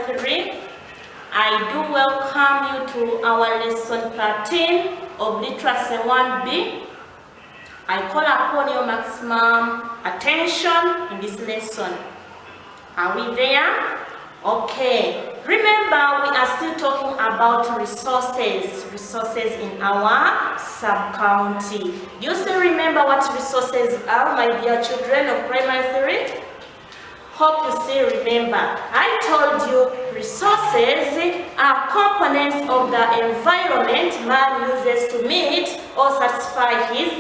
3. I do welcome you to our lesson 13 of Literacy 1B. I call upon your maximum attention in this lesson. Are we there? Okay. Remember, we are still talking about resources in our sub-county. Do you still remember what resources are, my dear children of primary 3? Hope you still remember. I told you resources are components of the environment man uses to meet or satisfy his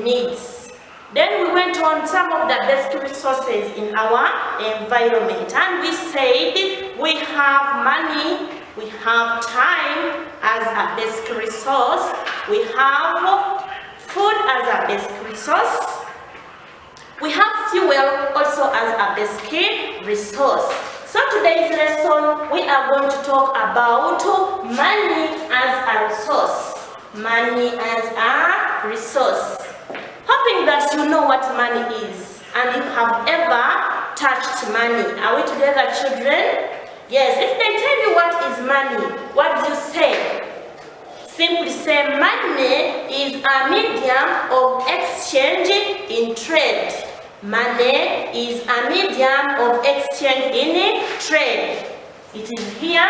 needs. Then we went on some of the best resources in our environment, and we said we have money, we have time as a best resource, we have food as a best resource, we have fuel also as a best resource. So today's lesson we are going to talk about money as a resource. Money as a resource. Hoping that you know what money is and you have ever touched money. Are we together, children? Yes, if they tell you what is money, what do you say? Simply say money is a medium of exchange in trade. Money is a medium of exchange in trade. It is here.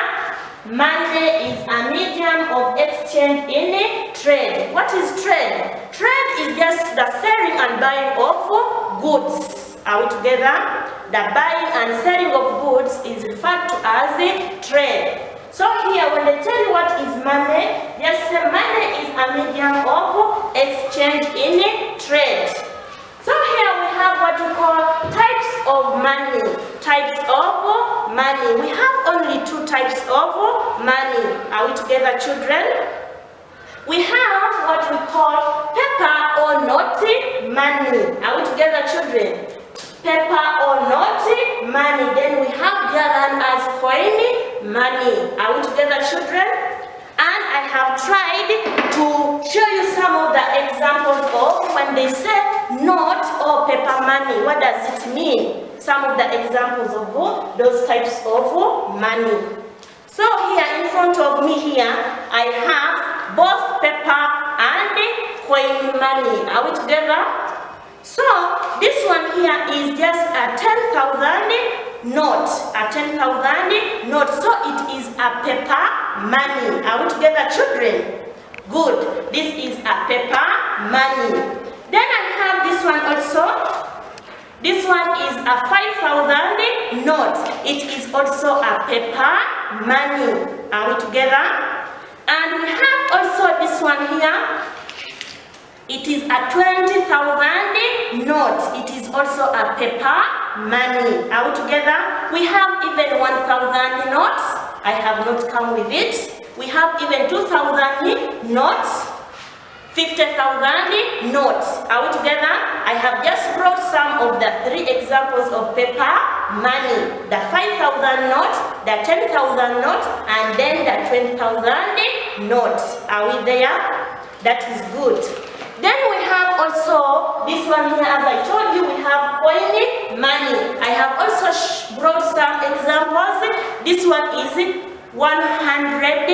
Money is a medium of exchange in trade. What is trade? Trade is just the selling and buying of goods. Are we together? The buying and selling of goods is referred to as trade. So here, when they tell you what is money, just say money is a medium of exchange in trade. So here we have what we call types of money. Types of money. We have only 2 types of money. Are we together, children? We have what we call paper or note money. Are we together, children? Paper or note money. Then we have the other one as coin money. Are we together, children? And I have tried to show you some of the examples of when they say note or paper money. What does it mean? Some of the examples of those types of money. So here in front of me here, I have both paper and coin money. Are we together? So this one here is just a 10,000 note. A 10,000 note. So it is a paper money. Are we together, children? Good. This is a paper money. Then I have this one also. This one is a 5,000 note. It is also a paper money. Are we together? And we have also this one here. It is a 20,000 note. It is also a paper money. Are we together? We have even 1,000 notes. I have not come with it. We have even 2,000 notes. 50,000 notes. Are we together? I have just brought some of the 3 examples of paper money. The 5,000 note, the 10,000 note, and then the 20,000 note. Are we there? That is good. Then we have also this one here. As I told you, we have coin money. I have also brought some examples. This one is 100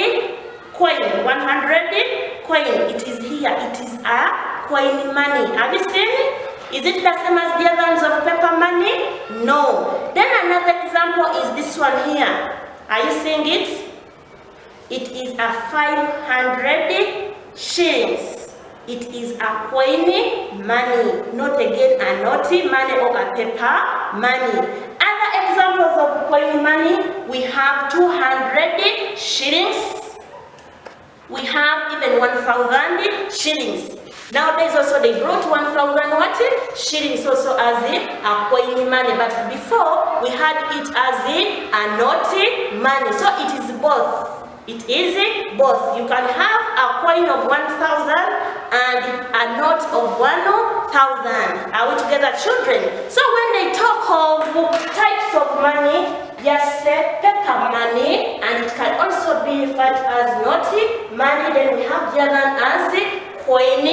coin. 100 coin. It is here. It is a coin money. Have you seen? Is it the same as the others of paper money? No. Then another example is this one here. Are you seeing it? It is a 500 shillings. It is a coin money. Not again a naughty money or a paper money. Other examples of coin money, we have 200 shillings. We have even 1,000 shillings. Nowadays also they brought 1,000 what? Shillings also as a coin money. But before we had it as a naughty money. So it is both. It is both. You can have a coin of 1,000 and a note of 1,000. Are we together, children? So when they talk of types of money, just say paper money, and it can also be referred as naughty money. Then we have the other one as coin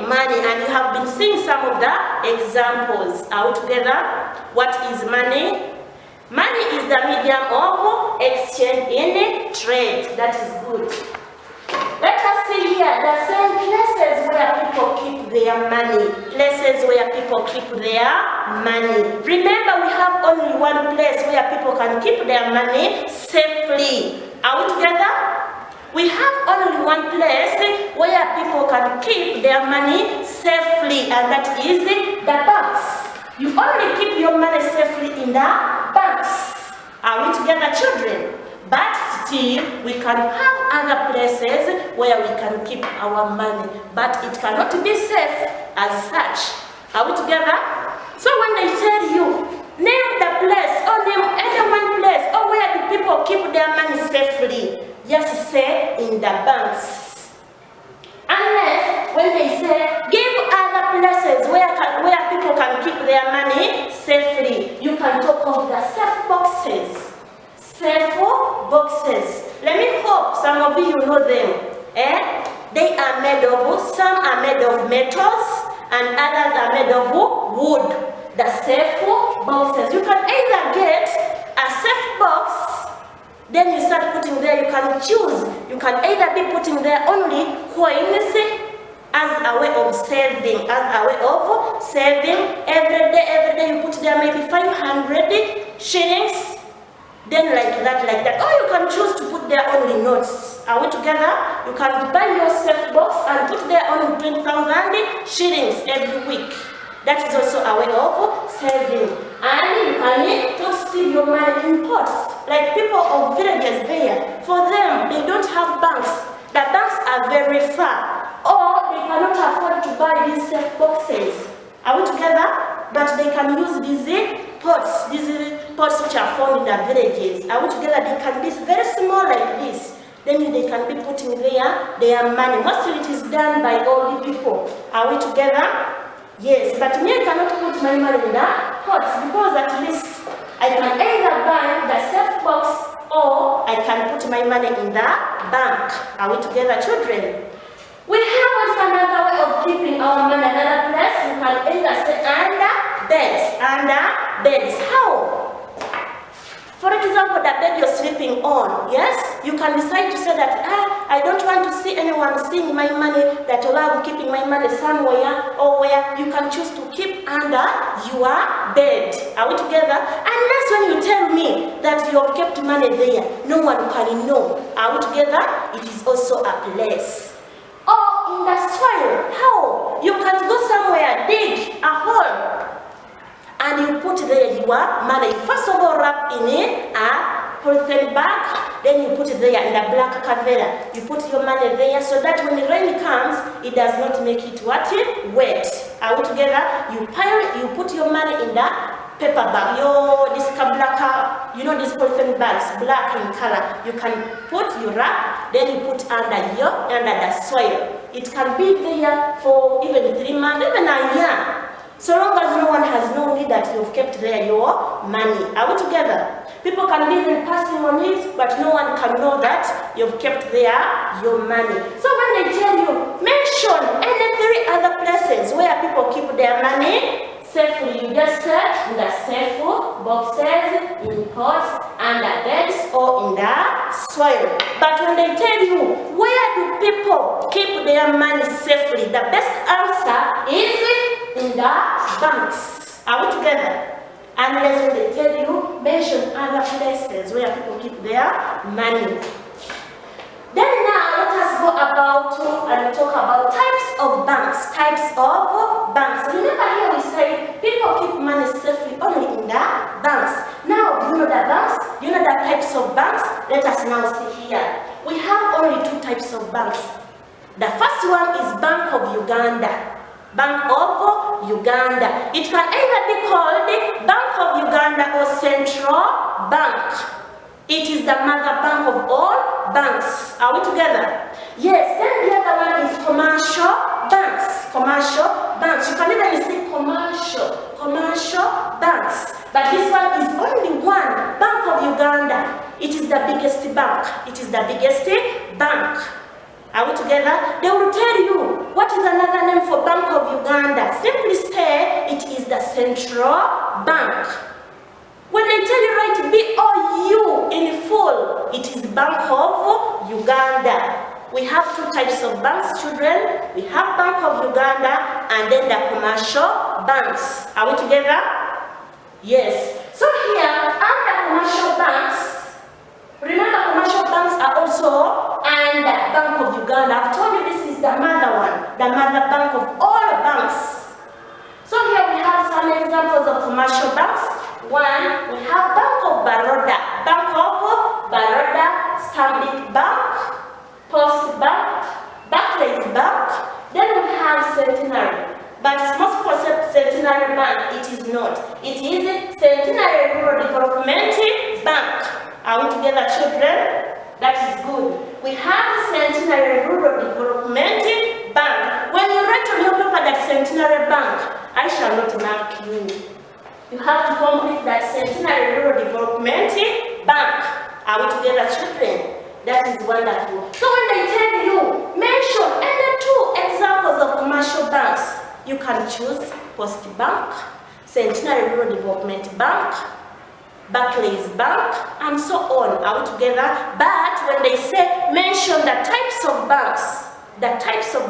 money, and you have been seeing some of the examples. Are we together? What is money? Money is the medium of exchange in trade. That is good. Let us see here, the same places where people keep their money. Places where people keep their money. Remember, we have only one place where people can keep their money safely. Are we together? We have only one place where people can keep their money safely, and that is the banks. You only keep your money safely in the banks. Are we together, children? But still, we can have other places where we can keep our money, but it cannot be safe as such. Are we together? So when they tell you, name the place, or name any one place, or where do people keep their money safely, just say in the banks. Unless when they say, give other places where people can keep their money safely, you can talk of the safe boxes. Safe boxes. Let me hope some of you know them. They are made of, some are made of metals and others are made of wood. The safe boxes. You can either get a safe box, then you start putting there, you can choose. You can either be putting there only coins as a way of saving, every day you put there maybe 500 shillings. Then like that. Or you can choose to put there only notes. Are we together? You can buy your safe box and put there only 20,000 shillings every week. That is also a way of saving. And you can just see your money in pots. Like people of villages there. For them, they don't have banks. The banks are very far. Or they cannot afford to buy these safe boxes. Are we together? But they can use these pots which are found in the villages. Are we together? They can be very small like this. Then they can be putting their money. Mostly it is done by old people. Are we together? Yes, but me I cannot put my money in the pots because at least I can either buy the safe box or I can put my money in the bank. Are we together, children? We have also another way of keeping our money. Another place you can either say under beds. How? For example, the bed you're sleeping on, yes? You can decide to say that, I don't want to see anyone seeing my money, that I'm keeping my money somewhere, or where you can choose to keep under your bed. Are we together? Unless when you tell me that you have kept money there, no one can know. Are we together? It is also a place. Or in the soil. How? You can go somewhere, dig a hole, and you put there your money. First of all, wrap in a polythene bag, then you put it there in a black cavera. You put your money there so that when the rain comes, it does not make it wet. Are we together? You put your money in the paper bag. This black, these polythene bags, black in color. You can put your wrap, then you put under the soil. It can be there for even 3 months, even a year. So long as no one has known that you've kept there your money. Are we together? People can be even passing on it, but no one can know that you've kept there your money. So when they tell you, mention any 3 other places where people keep their money safely, you just search in the safe boxes, in pots, under beds, or in the soil. But when they tell you, where do people keep their money safely, the best answer is in the banks. Are we together? Unless when they tell you, mention other places where people keep their money. Then now let us go about and talk about types of banks. Remember here we say people keep money safely only in the banks. Now, do you know the banks? Do you know the types of banks? Let us now see here. We have only 2 types of banks. The first one is Bank of Uganda. Bank of Uganda. It can either be called Bank of Uganda or Central Bank. It is the mother bank of all banks. Are we together? Yes, then the other one is commercial banks. You can even see commercial banks. But this one is only one, Bank of Uganda. It is the biggest bank. Are we together? They will tell you, what is another name for Bank of Uganda? Simply say, it is the Central Bank. When they tell you write BOU in full, Bank of Uganda. We have two types of banks, children. We have Bank of Uganda and then the commercial banks. Are we together? Yes. So here, under commercial banks, remember commercial banks are also under Bank of Uganda. I've told you this is the mother one, the mother bank of all banks. So here we have some examples of commercial banks. One, we have Bank of Baroda, Bank of Baroda, Stanbic Bank, Post Bank, Barclays Bank. Then we have Centenary. But most people say Centenary Bank, it is not. It is Centenary Rural Development Bank. Are we together, children? That is good. We have Centenary Rural Development Bank. When you write on your paper that Centenary Bank, I shall not mark you. You have to complete that Centenary Rural Development Bank. Are we together, children? That is wonderful. So when they tell you, mention any two examples of commercial banks, you can choose Post Bank, Centenary Rural Development Bank, Barclays Bank, and so on. Are we together? But when they say mention the types of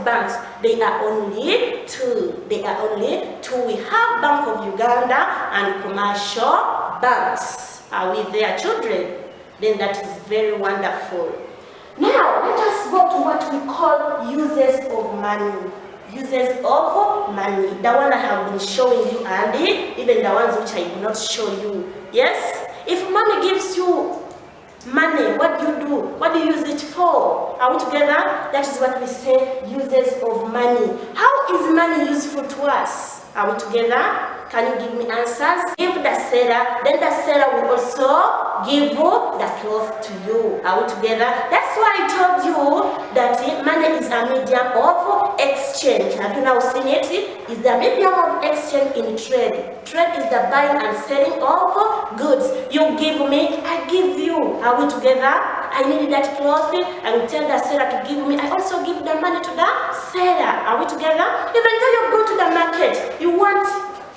banks, they are only two. They are only two. We have Bank of Uganda and commercial banks. Are we there, children? Then that is very wonderful. Now, let us go to what we call uses of money. Uses of money. The one I have been showing you, and even the ones which I did not show you. Yes? If money gives you money, what do you do? What do you use it for? Are we together? That is what we say, uses of money. How is money useful to us? Are we together? Can you give me answers? Give the seller, then the seller will also give the cloth to you. Are we together? That's why I told you that money is a medium of exchange. Have you now seen it? It's the medium of exchange in trade. Trade is the buying and selling of goods. You give me, I give you. Are we together? I need that cloth. I will tell the seller to give me. I also give the money to the seller. Are we together? Even though you go to the market,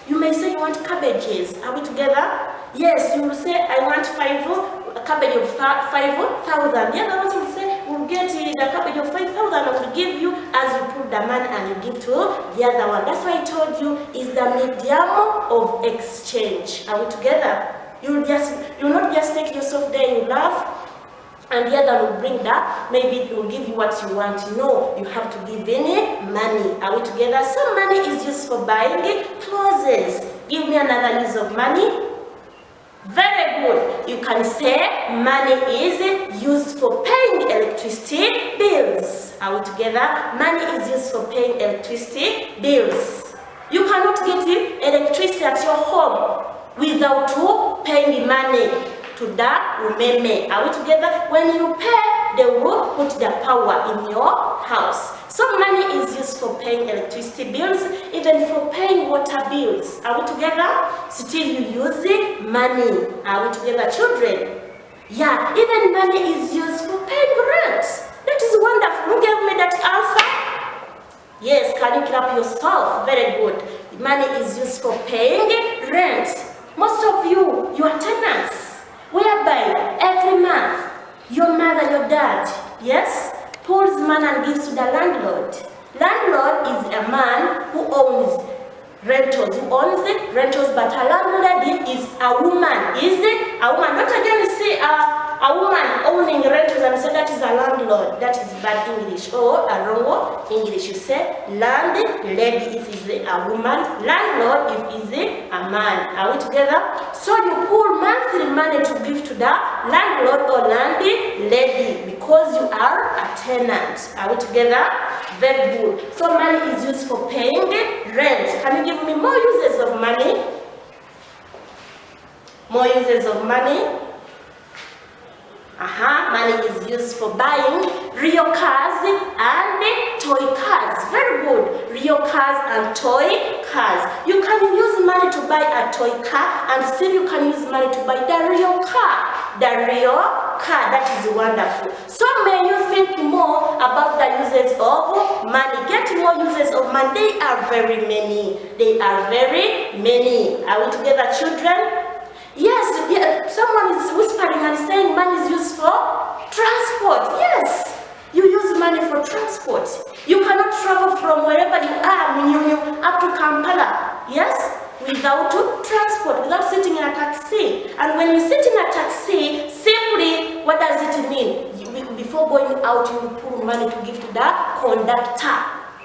you may say you want cabbages. Are we together? Yes, you will say, I want a cabbage of 5,000. The other person will say, we'll get the cabbage of 5,000 and we'll give you as you put the money and you give to the other one. That's why I told you is the medium of exchange. Are we together? You'll not just take yourself there, you laugh, and the other will bring that, maybe it will give you what you want. No, you have to give any money. Are we together? So money is used for buying clothes. Give me another use of money. Very good. You can say money is used for paying electricity bills. Are we together? Money is used for paying electricity bills. You cannot get electricity at your home without paying money to the umeme. Are we together? When you pay, they will put the power in your house. So money is used for paying electricity bills, even for paying water bills. Are we together? Still you use money. Are we together, children? Yeah, even money is used for paying rent. That is wonderful. Who gave me that answer? Yes, can you clap yourself? Very good. Money is used for paying rent. Most of you are tenants, whereby every month your mother, your dad, yes, pulls money and gives to the landlord. Landlord is a man who owns rentals, but a landlady is a woman. Is it a woman? Not again see a woman owning rentals and say that is a landlord. That is bad English or a wrong English. You say landlady if it's a woman, landlord if it's a man. Are we together? So you pull monthly money to give to the landlord or landlady because you are a tenant. Are we together? Very good. So money is used for paying rent. Can you give me more uses of money? More uses of money? Money is used for buying real cars and toy cars. Very good. Real cars and toy cars. You can use money to buy a toy car and still you can use money to buy the real car. The real car. That is wonderful. So may you think more about the uses of money. Get more uses of money. They are very many. They are very many. Are we together, children? Yes, someone is whispering and saying money is used for Transport, yes. You use money for transport. You cannot travel from wherever you are, Munyonyo, up to Kampala, yes, without transport, without sitting in a taxi. And when you sit in a taxi, simply, what does it mean? Before going out, you pull money to give to the conductor.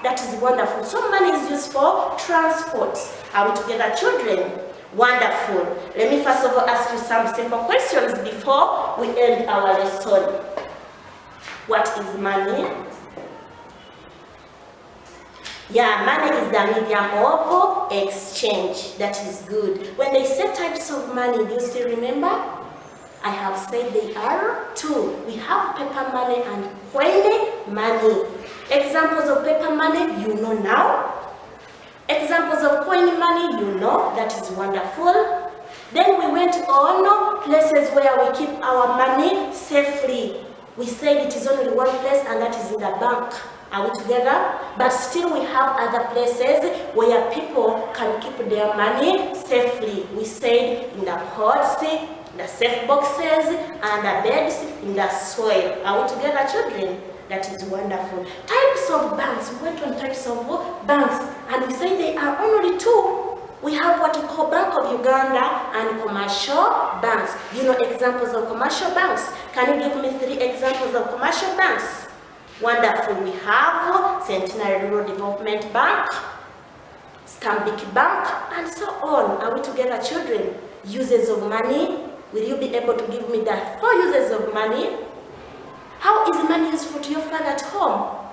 That is wonderful. So money is used for transport. Are we together, children? Wonderful. Let me first of all ask you some simple questions before we end our lesson. What is money? Yeah, money is the medium of exchange. That is good. When they say types of money, do you still remember? I have said they are two. We have paper money and coin money. Examples of paper money, you know now. Examples of coin money, you know. That is wonderful. Then we went on places where we keep our money safely. We said it is only one place, and that is in the bank. Are we together? But still we have other places where people can keep their money safely. We said in the pots, the safe boxes, and the beds in the soil. Are we together, children? That is wonderful. Types of banks. We went on types of banks, and we said there are only two. We have what we call Bank of Uganda and commercial banks. You know examples of commercial banks. Can you give me 3 examples of commercial banks? Wonderful. We have Centenary Rural Development Bank, Stanbic Bank, and so on. Are we together, children? Uses of money. Will you be able to give me the 4 uses of money? How is money useful to your father at home?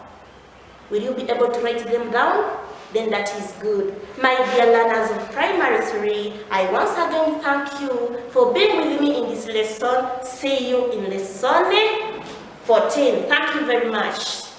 Will you be able to write them down? Then that is good. My dear learners of primary 3, I once again thank you for being with me in this lesson. See you in lesson 14. Thank you very much.